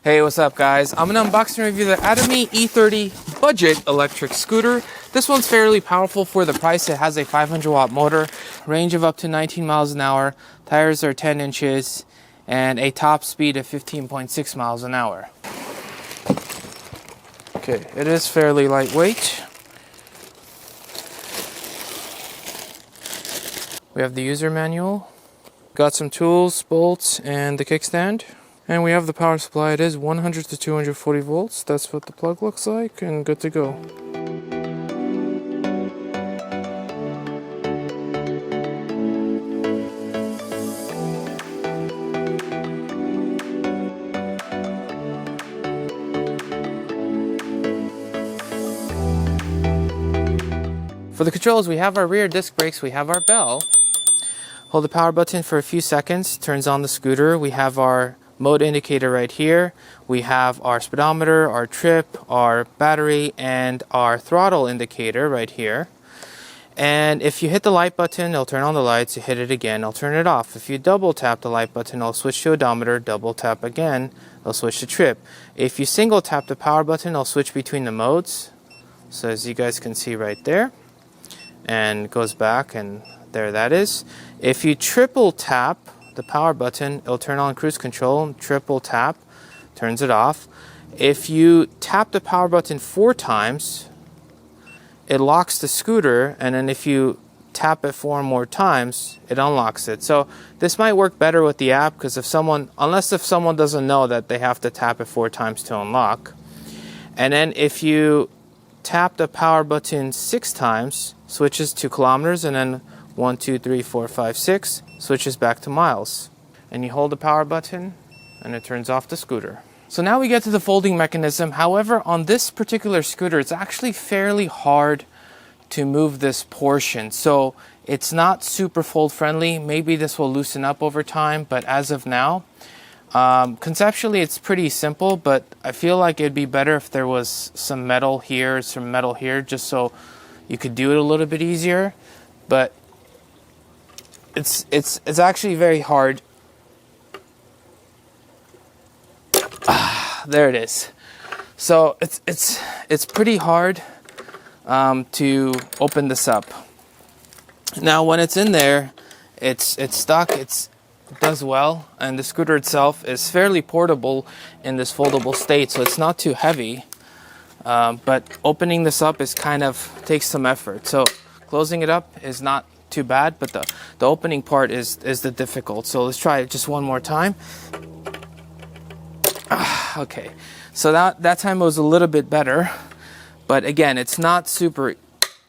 Hey, what's up guys? I'm gonna unbox and review the Atomi E30 budget electric scooter. This one's fairly powerful for the price. It has a 500 watt motor, range of up to 19 miles an hour, tires are 10 inches, and a top speed of 15.6 miles an hour. Okay, it is fairly lightweight. We have the user manual, got some tools, bolts, and the kickstand. And we have the power supply. It is 100 to 240 volts. That's what the plug looks like, and good to go. For the controls, we have our rear disc brakes, we have our bell. Hold the power button for a few seconds, turns on the scooter. We have our mode indicator right here. We have our speedometer, our trip, our battery, and our throttle indicator right here. And if you hit the light button, it'll turn on the lights. You hit it again, it'll turn it off. If you double tap the light button, it'll switch to odometer. Double tap again, it'll switch to trip. If you single tap the power button, it'll switch between the modes. So as you guys can see right there, and it goes back, and there that is. If you triple tap the power button, it'll turn on cruise control. Triple tap turns it off. If you tap the power button 4 times, it locks the scooter, and then if you tap it 4 more times, it unlocks it. So this might work better with the app, because if someone doesn't know that they have to tap it 4 times to unlock. And then if you tap the power button 6 times, switches to kilometers, and then 1, 2, 3, 4, 5, 6, switches back to miles. And you hold the power button and it turns off the scooter. So now we get to the folding mechanism. However, on this particular scooter, it's actually fairly hard to move this portion. So it's not super fold friendly. Maybe this will loosen up over time, but as of now, conceptually it's pretty simple, but I feel like it'd be better if there was some metal here, some metal here, just so you could do it a little bit easier. But it's actually very hard. There it is. So it's pretty hard to open this up. Now when it's in there, it's stuck. It does well, and the scooter itself is fairly portable in this foldable state, so it's not too heavy. But opening this up is takes some effort. So closing it up is not too bad, but the opening part is the difficult. So let's try it just one more time. Okay, so that time was a little bit better, but again, it's not super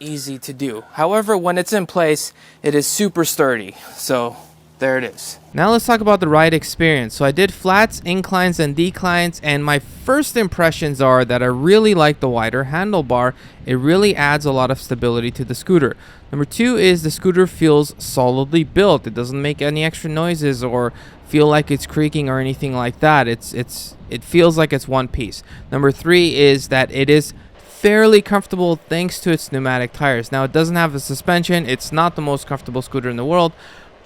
easy to do. However, when it's in place, it is super sturdy. So there it is. Now let's talk about the ride experience. So I did flats, inclines, and declines, and my first impressions are that I really like the wider handlebar. It really adds a lot of stability to the scooter. Number 2 is the scooter feels solidly built. It doesn't make any extra noises or feel like it's creaking or anything like that. It feels like it's one piece. Number 3 is that it is fairly comfortable thanks to its pneumatic tires. Now it doesn't have a suspension. It's not the most comfortable scooter in the world,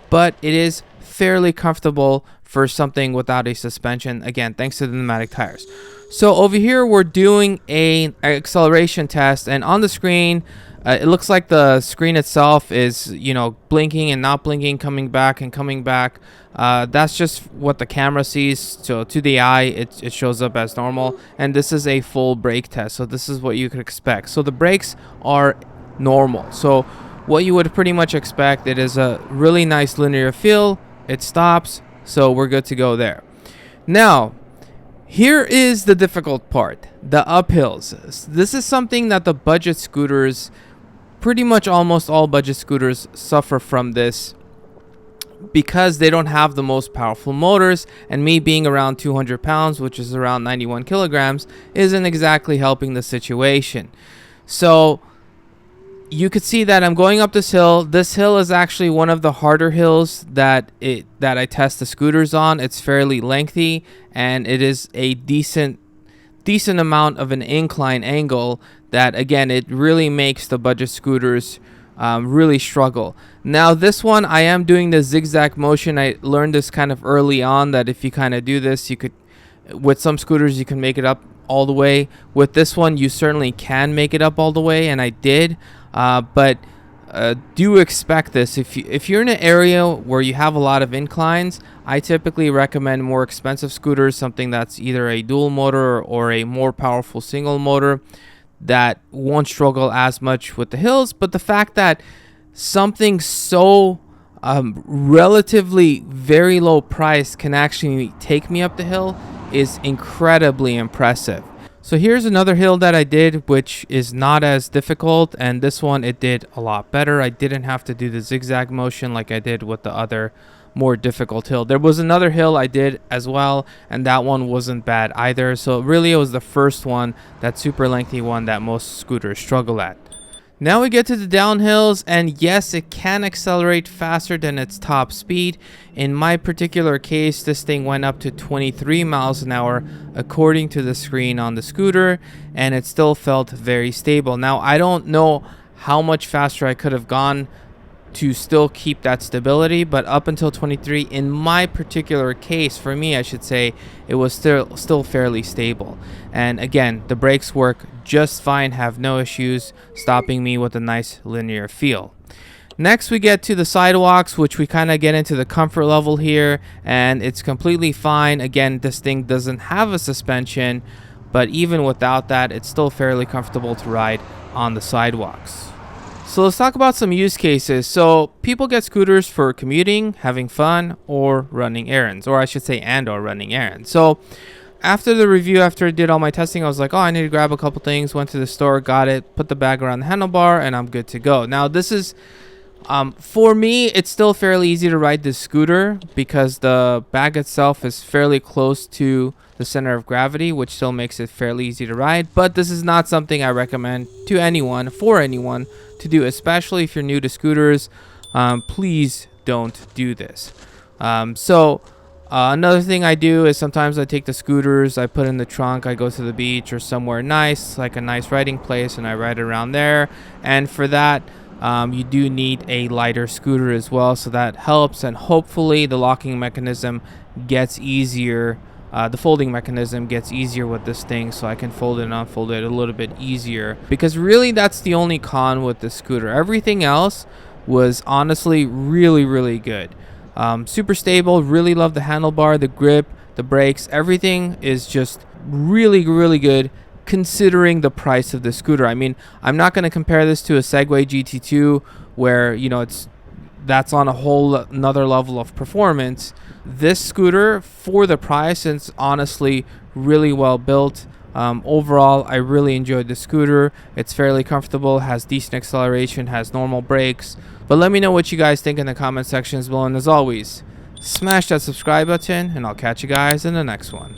but it is fairly comfortable for something without a suspension, again thanks to the pneumatic tires. So over here we're doing an acceleration test, and on the screen it looks like the screen itself is blinking and not blinking, coming back and coming back. That's just what the camera sees, so to the eye it shows up as normal. And this is a full brake test, so this is what you could expect. So the brakes are normal, so what you would pretty much expect. It is a really nice linear feel. It stops, so we're good to go there. Now, here is the difficult part, the uphills. This is something that the budget scooters, pretty much almost all budget scooters, suffer from this, because they don't have the most powerful motors, and me being around 200 pounds, which is around 91 kilograms, isn't exactly helping the situation. So you could see that I'm going up this hill. This hill is actually one of the harder hills that I test the scooters on. It's fairly lengthy, and it is a decent amount of an incline angle that, again, it really makes the budget scooters really struggle. Now this one, I am doing the zigzag motion. I learned this kind of early on, that if you kind of do this, you could With some scooters, you can make it up all the way. With this one, you certainly can make it up all the way, and I did. But do expect this. If you're in an area where you have a lot of inclines, I typically recommend more expensive scooters, something that's either a dual motor or a more powerful single motor that won't struggle as much with the hills. But the fact that something so relatively very low price can actually take me up the hill is incredibly impressive. So here's another hill that I did, which is not as difficult, and this one it did a lot better. I didn't have to do the zigzag motion like I did with the other more difficult hill. There was another hill I did as well, and that one wasn't bad either. So really it was the first one, that super lengthy one, that most scooters struggle at. Now we get to the downhills, and yes, it can accelerate faster than its top speed. In my particular case, this thing went up to 23 miles an hour according to the screen on the scooter, and it still felt very stable. Now, I don't know how much faster I could have gone to still keep that stability, but up until 23, in my particular case, for me I should say, it was still fairly stable. And again, the brakes work just fine, have no issues stopping me with a nice linear feel. Next we get to the sidewalks, which we kind of get into the comfort level here, and it's completely fine. Again, this thing doesn't have a suspension, but even without that, it's still fairly comfortable to ride on the sidewalks. So let's talk about some use cases. So people get scooters for commuting, having fun, or running errands, or I should say or running errands. So after the review, after I did all my testing, I was like, oh, I need to grab a couple things, went to the store, got it, put the bag around the handlebar, and I'm good to go. Now this is for me, it's still fairly easy to ride this scooter because the bag itself is fairly close to the center of gravity, which still makes it fairly easy to ride. But this is not something I recommend to anyone, for anyone to do, especially if you're new to scooters. Please don't do this. Another thing I do is sometimes I take the scooters, I put in the trunk, I go to the beach or somewhere nice, like a nice riding place, and I ride around there. And for that, you do need a lighter scooter as well, so that helps. And hopefully the locking mechanism gets easier. The folding mechanism gets easier with this thing, so I can fold it and unfold it a little bit easier, because really that's the only con with the scooter. Everything else was honestly really good. Super stable, really love the handlebar, the grip, the brakes, everything is just really good considering the price of the scooter. I mean, I'm not going to compare this to a Segway GT2 where, you know, that's on a whole another level of performance. This scooter, for the price, it's honestly really well built. Overall, I really enjoyed the scooter. It's fairly comfortable, has decent acceleration, has normal brakes. But let me know what you guys think in the comment sections below, and as always, smash that subscribe button, and I'll catch you guys in the next one.